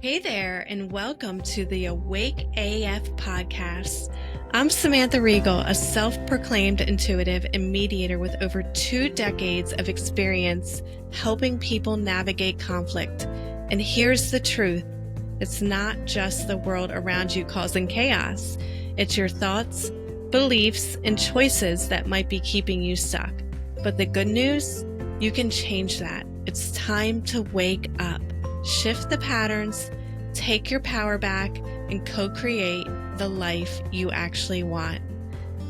Hey there, and welcome to the Awake AF podcast. I'm Samantha Reigle, a self proclaimed intuitive and mediator with over 2 decades of experience helping people navigate conflict. And here's the truth: it's not just the world around you causing chaos, it's your thoughts, beliefs, and choices that might be keeping you stuck. But the good news, you can change that. It's time to wake up. Shift the patterns, take your power back, and co-create the life you actually want.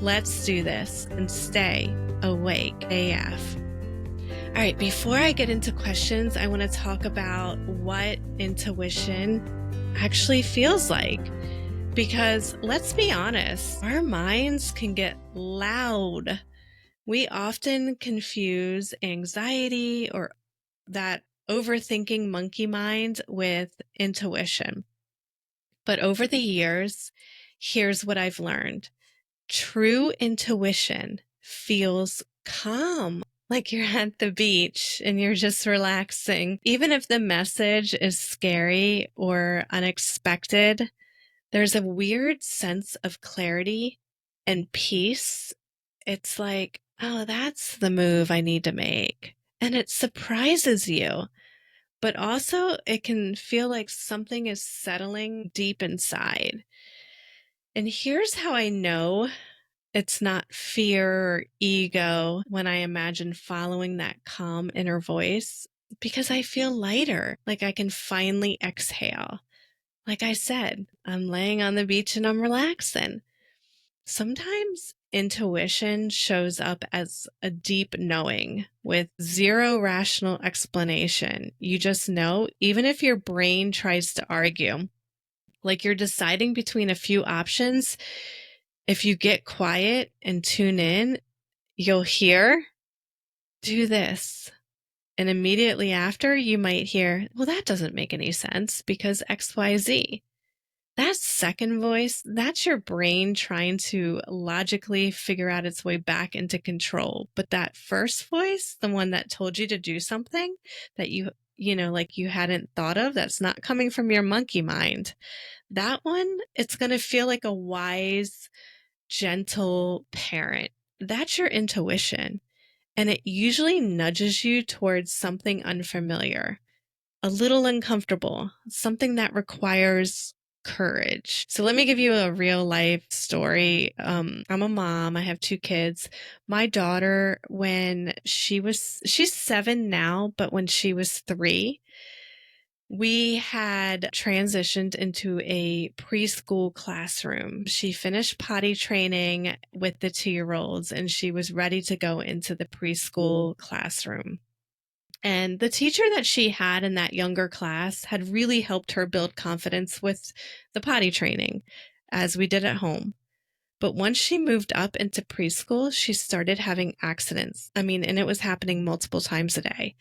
Let's do this and stay awake AF. All right, before I get into questions, I want to talk about what intuition actually feels like. Because let's be honest, our minds can get loud. We often confuse anxiety or that overthinking monkey mind with intuition. But over the years, here's what I've learned. True intuition feels calm, like you're at the beach and you're just relaxing. Even if the message is scary or unexpected, there's a weird sense of clarity and peace. It's like, oh, that's the move I need to make. And it surprises you. But also, it can feel like something is settling deep inside. And here's how I know it's not fear or ego when I imagine following that calm inner voice, because I feel lighter, like I can finally exhale. Like I said, I'm laying on the beach and I'm relaxing. Sometimes intuition shows up as a deep knowing with zero rational explanation. You just know, even if your brain tries to argue, like you're deciding between a few options. If you get quiet and tune in, you'll hear, do this. And immediately after, you might hear, well, that doesn't make any sense because XYZ. That second voice, that's your brain trying to logically figure out its way back into control. But that first voice, the one that told you to do something that like you hadn't thought of, that's not coming from your monkey mind. That one, it's going to feel like a wise, gentle parent. That's your intuition. And it usually nudges you towards something unfamiliar, a little uncomfortable, something that requires courage. So let me give you a real life story. I'm a mom. I have 2 kids. My daughter, she's 7 now, but when she was 3, we had transitioned into a preschool classroom. She finished potty training with the 2-year-olds and she was ready to go into the preschool classroom. And the teacher that she had in that younger class had really helped her build confidence with the potty training, as we did at home. But once she moved up into preschool, she started having accidents. And it was happening multiple times a day.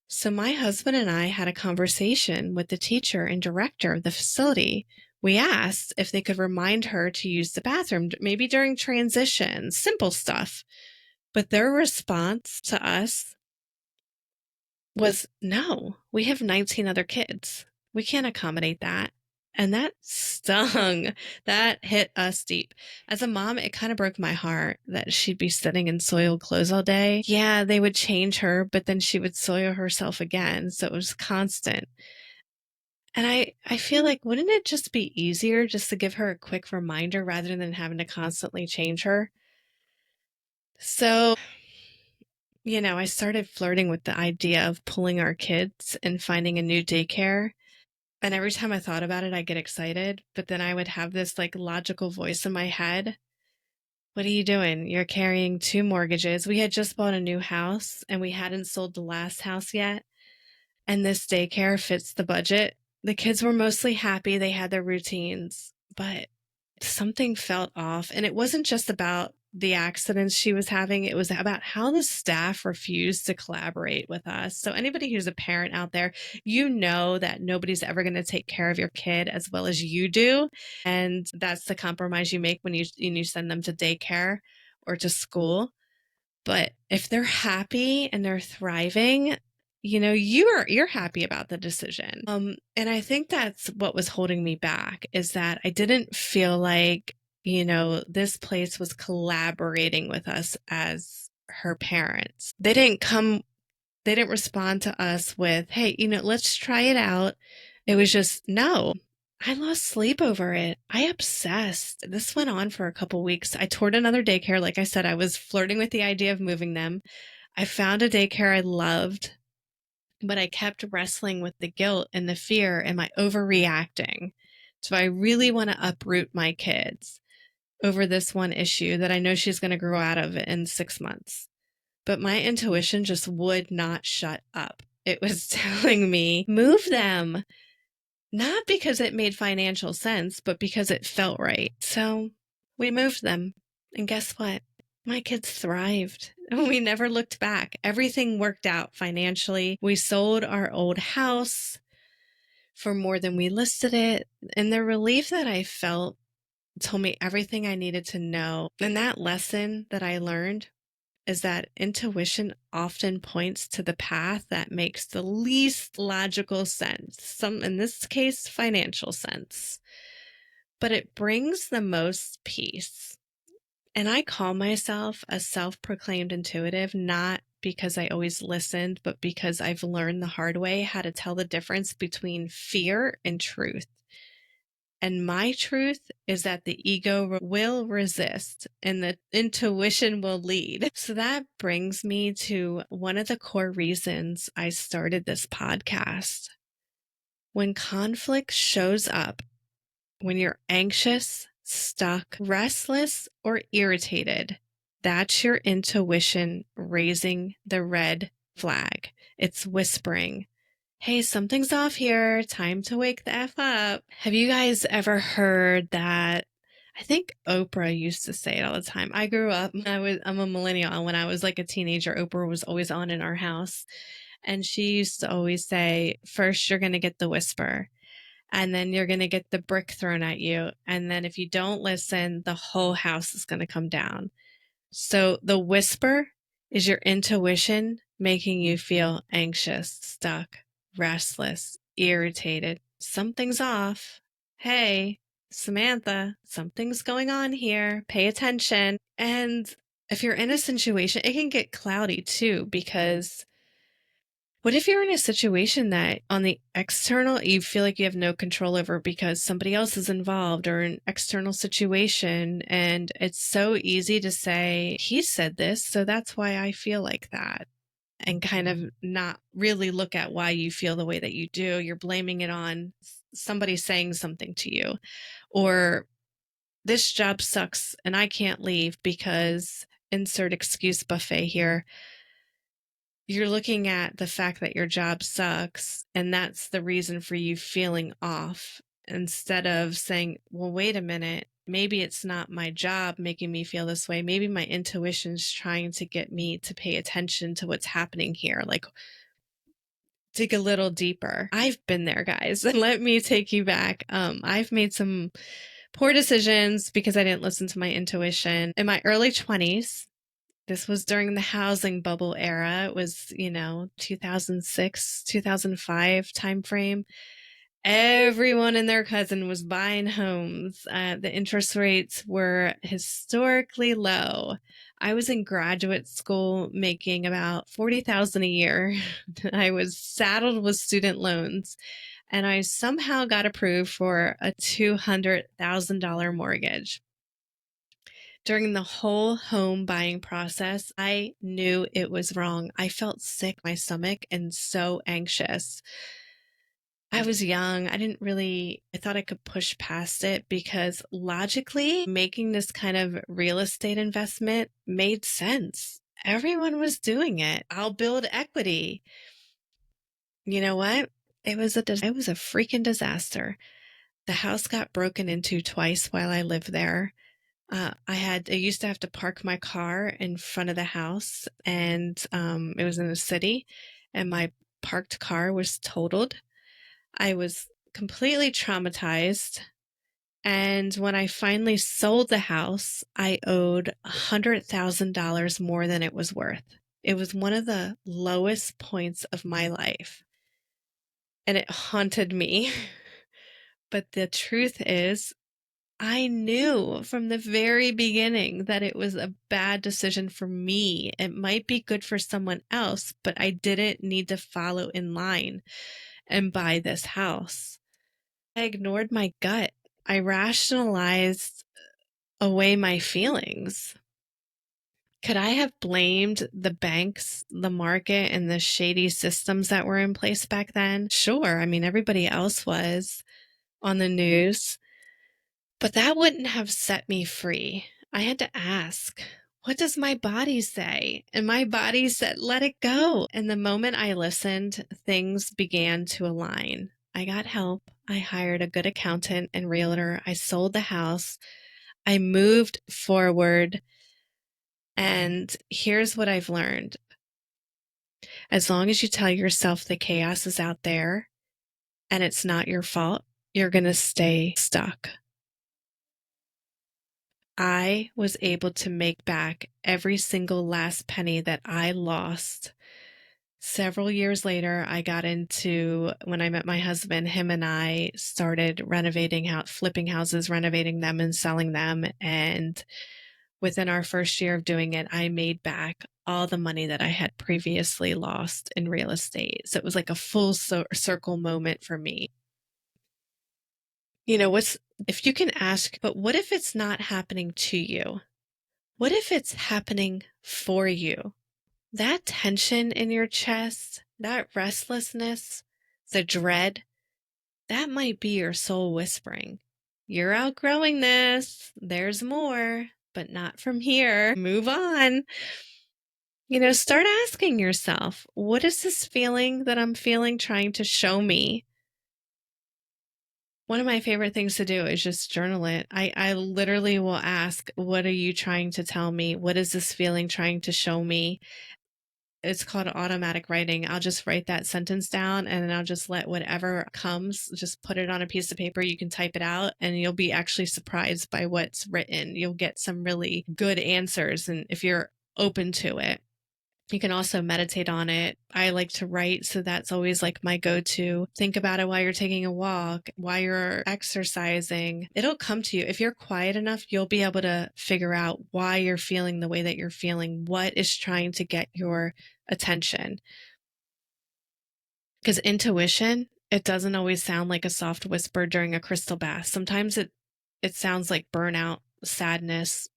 So my husband and I had a conversation with the teacher and director of the facility. We asked if they could remind her to use the bathroom, maybe during transition, simple stuff. But their response to us was, no, we have 19 other kids. We can't accommodate that. And that stung. That hit us deep. As a mom, it kind of broke my heart that she'd be sitting in soiled clothes all day. Yeah, they would change her, but then she would soil herself again. So it was constant. And I feel like, wouldn't it just be easier just to give her a quick reminder rather than having to constantly change her? So I started flirting with the idea of pulling our kids and finding a new daycare. And every time I thought about it, I get excited. But then I would have this like logical voice in my head. What are you doing? You're carrying 2 mortgages. We had just bought a new house and we hadn't sold the last house yet. And this daycare fits the budget. The kids were mostly happy. They had their routines, but something felt off. And it wasn't just about the accidents she was having. It was about how the staff refused to collaborate with us. So anybody who's a parent out there, you know that nobody's ever going to take care of your kid as well as you do. And that's the compromise you make when you send them to daycare or to school. But if they're happy and they're thriving, you're happy about the decision. And I think that's what was holding me back, is that I didn't feel like, this place was collaborating with us as her parents. They didn't respond to us with, hey, let's try it out. It was just, no. I lost sleep over it. I obsessed. This went on for a couple weeks. I toured another daycare. Like I said, I was flirting with the idea of moving them. I found a daycare I loved, but I kept wrestling with the guilt and the fear. Am I overreacting? Do I really want to uproot my kids over this one issue that I know she's going to grow out of in 6 months? But my intuition just would not shut up. It was telling me, move them. Not because it made financial sense, but because it felt right. So we moved them. And guess what? My kids thrived. We never looked back. Everything worked out financially. We sold our old house for more than we listed it. And the relief that I felt told me everything I needed to know. And that lesson that I learned is that intuition often points to the path that makes the least logical sense, in this case, financial sense, but it brings the most peace. And I call myself a self-proclaimed intuitive, not because I always listened, but because I've learned the hard way how to tell the difference between fear and truth. And my truth is that the ego will resist and the intuition will lead. So that brings me to one of the core reasons I started this podcast. When conflict shows up, when you're anxious, stuck, restless, or irritated, that's your intuition raising the red flag. It's whispering, hey, something's off here. Time to wake the F up. Have you guys ever heard that? I think Oprah used to say it all the time. I grew up, I'm a millennial. And when I was like a teenager, Oprah was always on in our house. And she used to always say, first, you're going to get the whisper. And then you're going to get the brick thrown at you. And then if you don't listen, the whole house is going to come down. So the whisper is your intuition making you feel anxious, stuck, restless, irritated. Something's off. Hey, Samantha, something's going on here. Pay attention. And if you're in a situation, it can get cloudy too, because what if you're in a situation that on the external, you feel like you have no control over because somebody else is involved, or an external situation, and it's so easy to say, he said this, so that's why I feel like that, and kind of not really look at why you feel the way that you do. You're blaming it on somebody saying something to you, or this job sucks and I can't leave because insert excuse buffet here. You're looking at the fact that your job sucks, and that's the reason for you feeling off, instead of saying, well, wait a minute, maybe it's not my job making me feel this way. Maybe my intuition's trying to get me to pay attention to what's happening here. Like, dig a little deeper. I've been there, guys, and let me take you back. I've made some poor decisions because I didn't listen to my intuition in my early 20s. This was during the housing bubble era. It was, 2006, 2005 timeframe. Everyone and their cousin was buying homes. The interest rates were historically low. I was in graduate school making about $40,000 a year. I was saddled with student loans, and I somehow got approved for a $200,000 mortgage. During the whole home buying process, I knew it was wrong. I felt sick, my stomach, and so anxious. I was young. I thought I could push past it because logically, making this kind of real estate investment made sense. Everyone was doing it. I'll build equity. You know what? It was a freaking disaster. The house got broken into twice while I lived there. I used to have to park my car in front of the house, and it was in the city, and my parked car was totaled. I was completely traumatized. And when I finally sold the house, I owed $100,000 more than it was worth. It was one of the lowest points of my life, and it haunted me. But the truth is, I knew from the very beginning that it was a bad decision for me. It might be good for someone else, but I didn't need to follow in line and buy this house. I ignored my gut. I rationalized away my feelings. Could I have blamed the banks, the market, and the shady systems that were in place back then? Sure. I mean, everybody else was on the news, but that wouldn't have set me free. I had to ask, what does my body say? And my body said, let it go. And the moment I listened, things began to align. I got help. I hired a good accountant and realtor. I sold the house. I moved forward. And here's what I've learned. As long as you tell yourself the chaos is out there and it's not your fault, you're going to stay stuck. I was able to make back every single last penny that I lost. Several years later, I got into, when I met my husband, him and I started flipping houses, renovating them and selling them. And within our first year of doing it, I made back all the money that I had previously lost in real estate. So it was like a full circle moment for me. If you can ask, but what if it's not happening to you? What if it's happening for you? That tension in your chest, that restlessness, the dread, that might be your soul whispering, you're outgrowing this. There's more, but not from here. Move on. Start asking yourself, what is this feeling that I'm feeling trying to show me? One of my favorite things to do is just journal it. I literally will ask, what are you trying to tell me? What is this feeling trying to show me? It's called automatic writing. I'll just write that sentence down and then I'll just let whatever comes, just put it on a piece of paper. You can type it out and you'll be actually surprised by what's written. You'll get some really good answers. And if you're open to it, you can also meditate on it. I like to write, so that's always like my go-to. Think about it while you're taking a walk, while you're exercising. It'll come to you. If you're quiet enough, you'll be able to figure out why you're feeling the way that you're feeling, what is trying to get your attention. Because intuition, it doesn't always sound like a soft whisper during a crystal bath. Sometimes it sounds like burnout, sadness,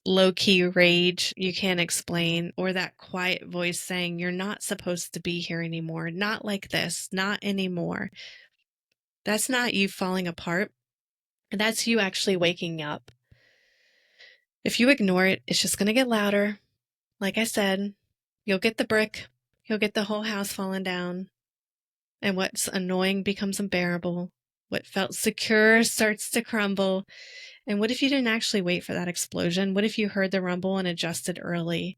low-key rage you can't explain, or that quiet voice saying, you're not supposed to be here anymore. Not like this, not anymore. That's not you falling apart. That's you actually waking up. If you ignore it, it's just going to get louder. Like I said, you'll get the brick. You'll get the whole house falling down. And what's annoying becomes unbearable. What felt secure starts to crumble. And what if you didn't actually wait for that explosion? What if you heard the rumble and adjusted early?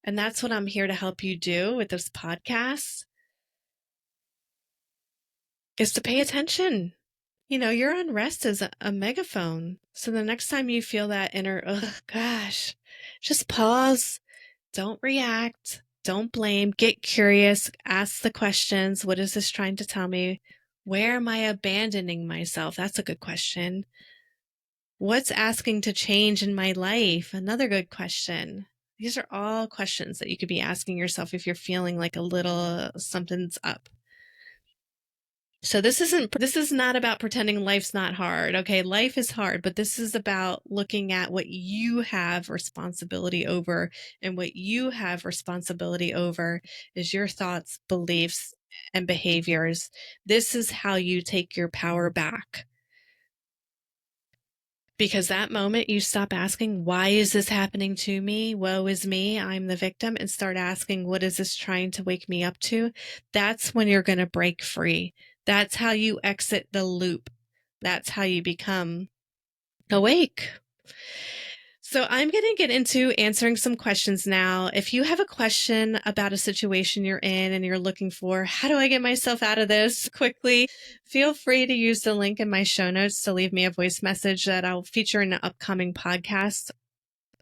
And that's what I'm here to help you do with this podcast, is to pay attention. Your unrest is a megaphone. So the next time you feel that inner, oh gosh, just pause. Don't react. Don't blame. Get curious. Ask the questions. What is this trying to tell me? Where am I abandoning myself? That's a good question. What's asking to change in my life? Another good question. These are all questions that you could be asking yourself if you're feeling like a little something's up. So this is not about pretending life's not hard. Okay, life is hard, but this is about looking at what you have responsibility over, and what you have responsibility over is your thoughts, beliefs, and behaviors. This is how you take your power back. Because that moment you stop asking, why is this happening to me? Woe is me, I'm the victim, and start asking, what is this trying to wake me up to? That's when you're going to break free. That's how you exit the loop. That's how you become awake. So I'm going to get into answering some questions now. If you have a question about a situation you're in and you're looking for, how do I get myself out of this quickly? Feel free to use the link in my show notes to leave me a voice message that I'll feature in an upcoming podcast.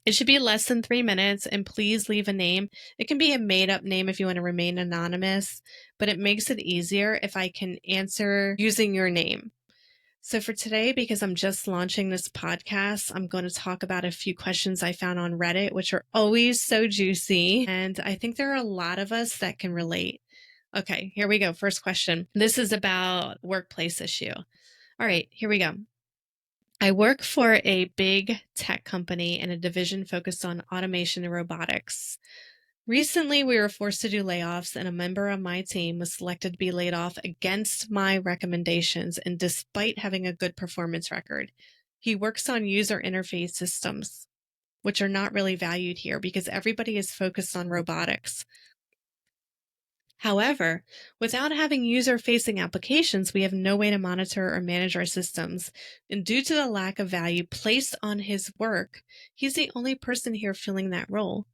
It should be less than 3 minutes, and please leave a name. It can be a made-up name if you want to remain anonymous, but it makes it easier if I can answer using your name. So for today, because I'm just launching this podcast, I'm going to talk about a few questions I found on Reddit, which are always so juicy. And I think there are a lot of us that can relate. Okay, here we go. First question. This is about workplace issue. All right, here we go. I work for a big tech company in a division focused on automation and robotics. Recently, we were forced to do layoffs, and a member of my team was selected to be laid off against my recommendations and despite having a good performance record. He works on user interface systems, which are not really valued here because everybody is focused on robotics. However, without having user-facing applications, we have no way to monitor or manage our systems. And due to the lack of value placed on his work, he's the only person here filling that role.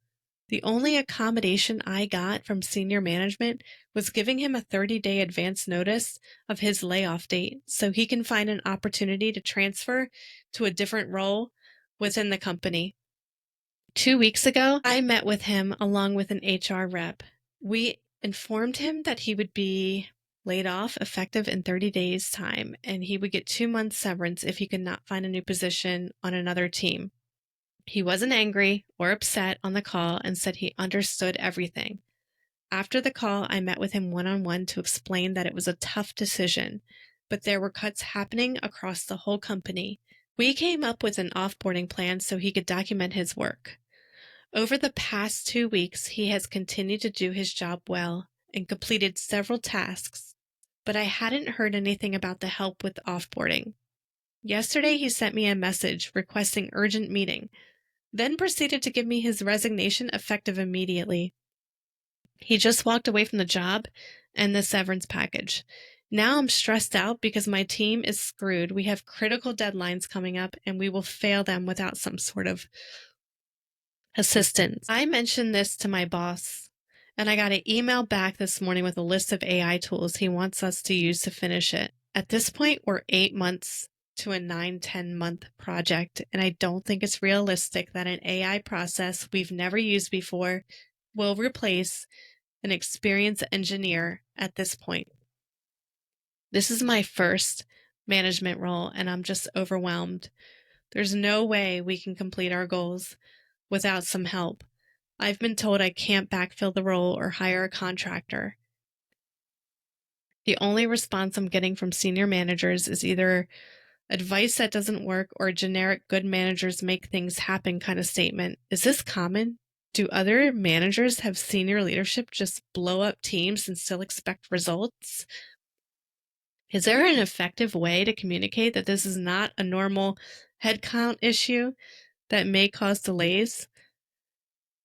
The only accommodation I got from senior management was giving him a 30-day advance notice of his layoff date so he can find an opportunity to transfer to a different role within the company. 2 weeks ago, I met with him along with an HR rep. We informed him that he would be laid off effective in 30 days' time, and he would get 2 months severance if he could not find a new position on another team. He wasn't angry or upset on the call and said he understood everything. After the call, I met with him one-on-one to explain that it was a tough decision, but there were cuts happening across the whole company. We came up with an offboarding plan so he could document his work. Over the past 2 weeks, he has continued to do his job well and completed several tasks, but I hadn't heard anything about the help with offboarding. Yesterday, he sent me a message requesting urgent meeting, then proceeded to give me his resignation effective immediately. He just walked away from the job and the severance package. Now I'm stressed out because my team is screwed. We have critical deadlines coming up and we will fail them without some sort of assistance. I mentioned this to my boss, and I got an email back this morning with a list of AI tools he wants us to use to finish it. At this point, we're 8 months to a 9-10 month project, and I don't think it's realistic that an AI process we've never used before will replace an experienced engineer at this point. This is my first management role, and I'm just overwhelmed. There's no way we can complete our goals without some help. I've been told I can't backfill the role or hire a contractor. The only response I'm getting from senior managers is either advice that doesn't work or a generic good managers make things happen kind of statement. Is this common? Do other managers have senior leadership just blow up teams and still expect results? Is there an effective way to communicate that this is not a normal headcount issue that may cause delays,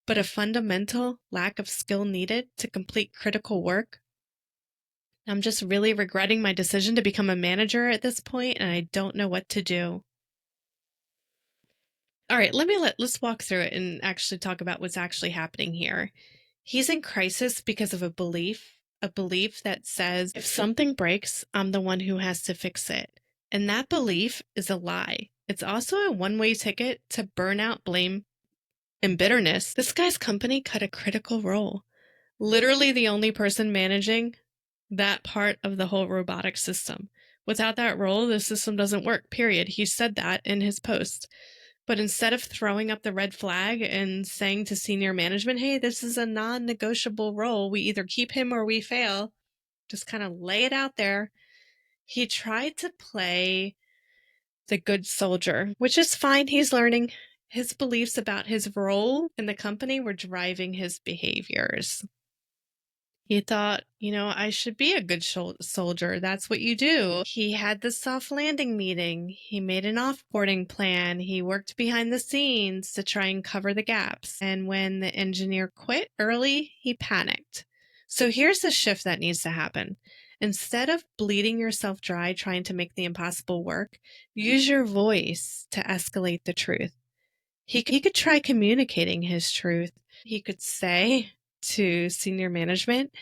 but a fundamental lack of skill needed to complete critical work? I'm just really regretting my decision to become a manager at this point, and I don't know what to do. All right, let's walk through it and actually talk about what's actually happening here. He's in crisis because of a belief that says if something breaks, I'm the one who has to fix it. And that belief is a lie. It's also a one-way ticket to burnout, blame, and bitterness. This guy's company cut a critical role. Literally the only person managing that part of the whole robotic system. Without that role, the system doesn't work, period. He said that in his post. But instead of throwing up the red flag and saying to senior management, hey, this is a non-negotiable role, we either keep him or we fail, just kind of lay it out there, he tried to play the good soldier, which is fine. He's learning. His beliefs about his role in the company were driving his behaviors. He thought, I should be a good soldier. That's what you do. He had the soft landing meeting. He made an offboarding plan. He worked behind the scenes to try and cover the gaps. And when the engineer quit early, he panicked. So here's the shift that needs to happen. Instead of bleeding yourself dry trying to make the impossible work, use your voice to escalate the truth. He could try communicating his truth. He could say to senior management,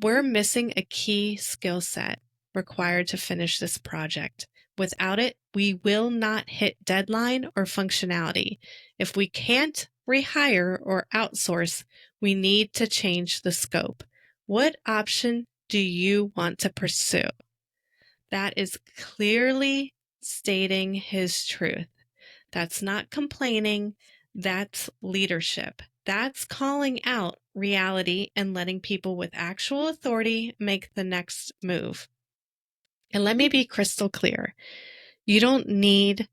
we're missing a key skill set required to finish this project. Without it, We will not hit deadline or functionality. If we can't rehire or outsource, we need to change the scope. What option do you want to pursue? That is clearly stating his truth. That's not complaining. That's leadership. That's calling out reality and letting people with actual authority make the next move. And let me be crystal clear. You don't need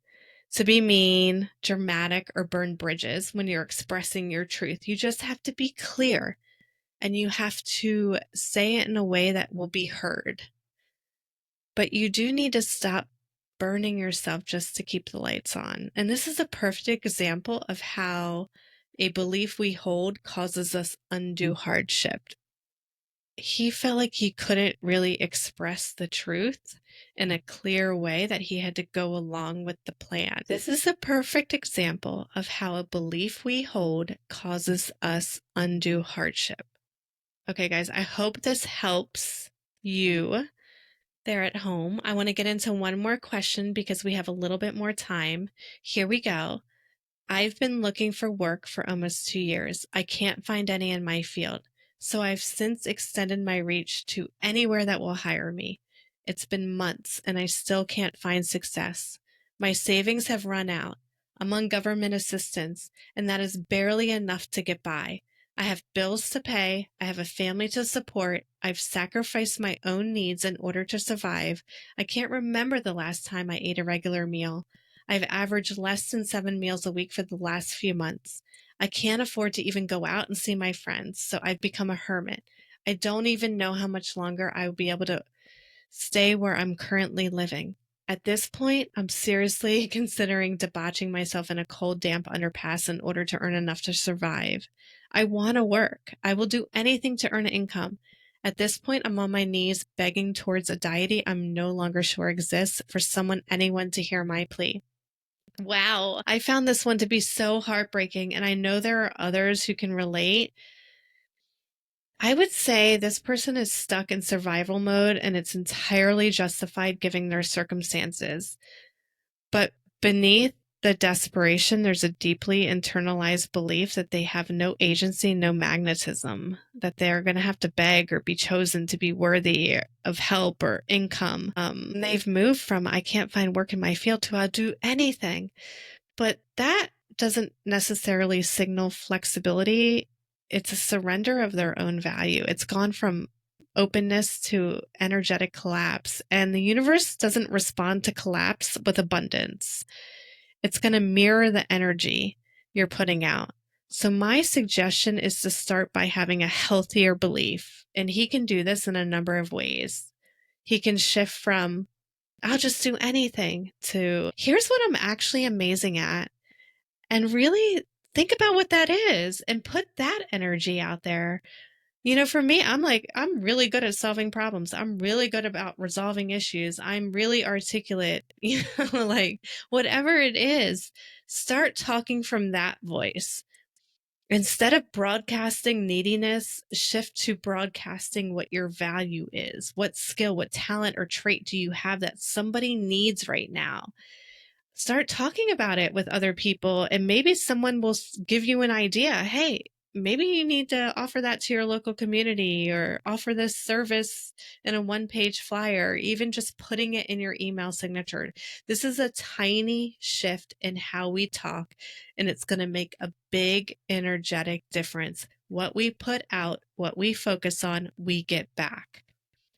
to be mean, dramatic, or burn bridges when you're expressing your truth. You just have to be clear, and you have to say it in a way that will be heard. But you do need to stop burning yourself just to keep the lights on. And this is a perfect example of how a belief we hold causes us undue hardship. He felt like he couldn't really express the truth in a clear way, that he had to go along with the plan. This is a perfect example of how a belief we hold causes us undue hardship. Okay, guys, I hope this helps you there at home. I want to get into one more question because we have a little bit more time. Here we go. I've been looking for work for almost 2 years. I can't find any in my field, so I've since extended my reach to anywhere that will hire me. It's been months and I still can't find success. My savings have run out. I'm on government assistance, and that is barely enough to get by. I have bills to pay. I have a family to support. I've sacrificed my own needs in order to survive. I can't remember the last time I ate a regular meal. I've averaged less than 7 meals a week for the last few months. I can't afford to even go out and see my friends, so I've become a hermit. I don't even know how much longer I will be able to stay where I'm currently living. At this point, I'm seriously considering debauching myself in a cold, damp underpass in order to earn enough to survive. I want to work. I will do anything to earn an income. At this point, I'm on my knees begging towards a deity I'm no longer sure exists for anyone to hear my plea. Wow. I found this one to be so heartbreaking, and I know there are others who can relate. I would say this person is stuck in survival mode, and it's entirely justified given their circumstances. But beneath the desperation, there's a deeply internalized belief that they have no agency, no magnetism, that they're going to have to beg or be chosen to be worthy of help or income. They've moved from I can't find work in my field to I'll do anything. But that doesn't necessarily signal flexibility. It's a surrender of their own value. It's gone from openness to energetic collapse. And the universe doesn't respond to collapse with abundance. It's going to mirror the energy you're putting out. So my suggestion is to start by having a healthier belief. And he can do this in a number of ways. He can shift from I'll just do anything to here's what I'm actually amazing at. And really think about what that is and put that energy out there. For me, I'm really good at solving problems. I'm really good about resolving issues. I'm really articulate, like whatever it is, start talking from that voice. Instead of broadcasting neediness, shift to broadcasting what your value is. What skill, what talent or trait do you have that somebody needs right now? Start talking about it with other people, and maybe someone will give you an idea. Hey, maybe you need to offer that to your local community, or offer this service in a one-page flyer, even just putting it in your email signature. This is a tiny shift in how we talk, and it's going to make a big energetic difference. What we put out, what we focus on, we get back.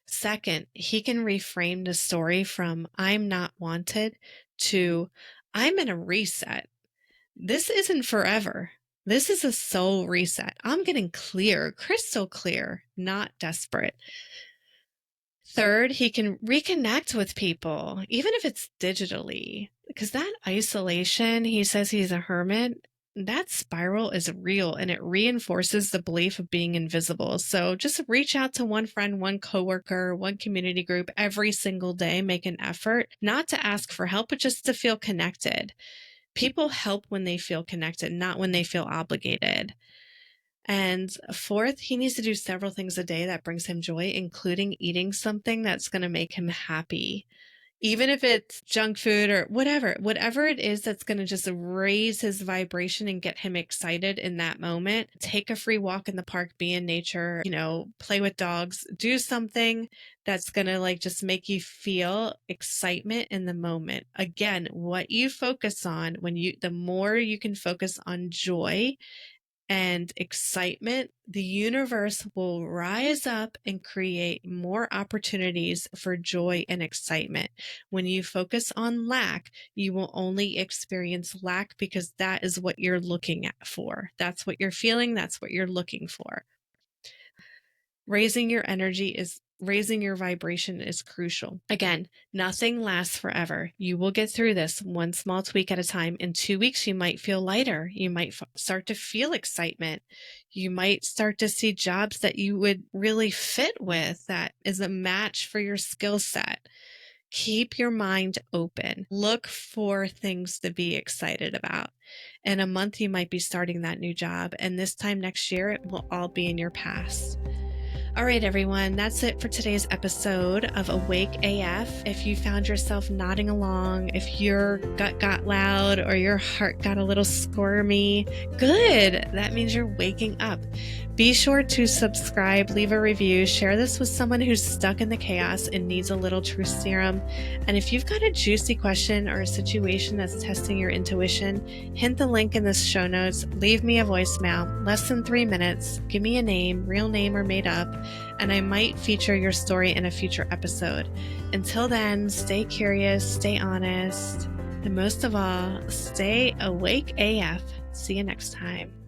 Second, he can reframe the story from I'm not wanted to I'm in a reset. This isn't forever. This is a soul reset. I'm getting clear, crystal clear, not desperate. Third, he can reconnect with people, even if it's digitally, because that isolation, he says he's a hermit, that spiral is real, and it reinforces the belief of being invisible. So just reach out to one friend, one coworker, one community group every single day. Make an effort not to ask for help, but just to feel connected. People help when they feel connected, not when they feel obligated. And fourth, he needs to do several things a day that brings him joy, including eating something that's going to make him happy. even if it's junk food or whatever it is that's going to just raise his vibration and get him excited in that moment. Take a free walk in the park, be in nature, play with dogs, do something that's going to like just make you feel excitement in the moment. Again, what you focus on the more you can focus on joy and excitement, the universe will rise up and create more opportunities for joy and excitement. When you focus on lack, you will only experience lack because that is what you're looking at for. That's what you're feeling. That's what you're looking for. Raising your vibration is crucial. Again, nothing lasts forever. You will get through this one small tweak at a time. In 2 weeks, you might feel lighter. You might start to feel excitement. You might start to see jobs that you would really fit with that is a match for your skill set. Keep your mind open. Look for things to be excited about. In a month, you might be starting that new job, and this time next year, it will all be in your past. All right, everyone, that's it for today's episode of Awake AF. If you found yourself nodding along, if your gut got loud or your heart got a little squirmy, good. That means you're waking up. Be sure to subscribe, leave a review, share this with someone who's stuck in the chaos and needs a little truth serum. And if you've got a juicy question or a situation that's testing your intuition, hit the link in the show notes, leave me a voicemail, less than 3 minutes, give me a name, real name or made up, and I might feature your story in a future episode. Until then, stay curious, stay honest, and most of all, stay awake AF. See you next time.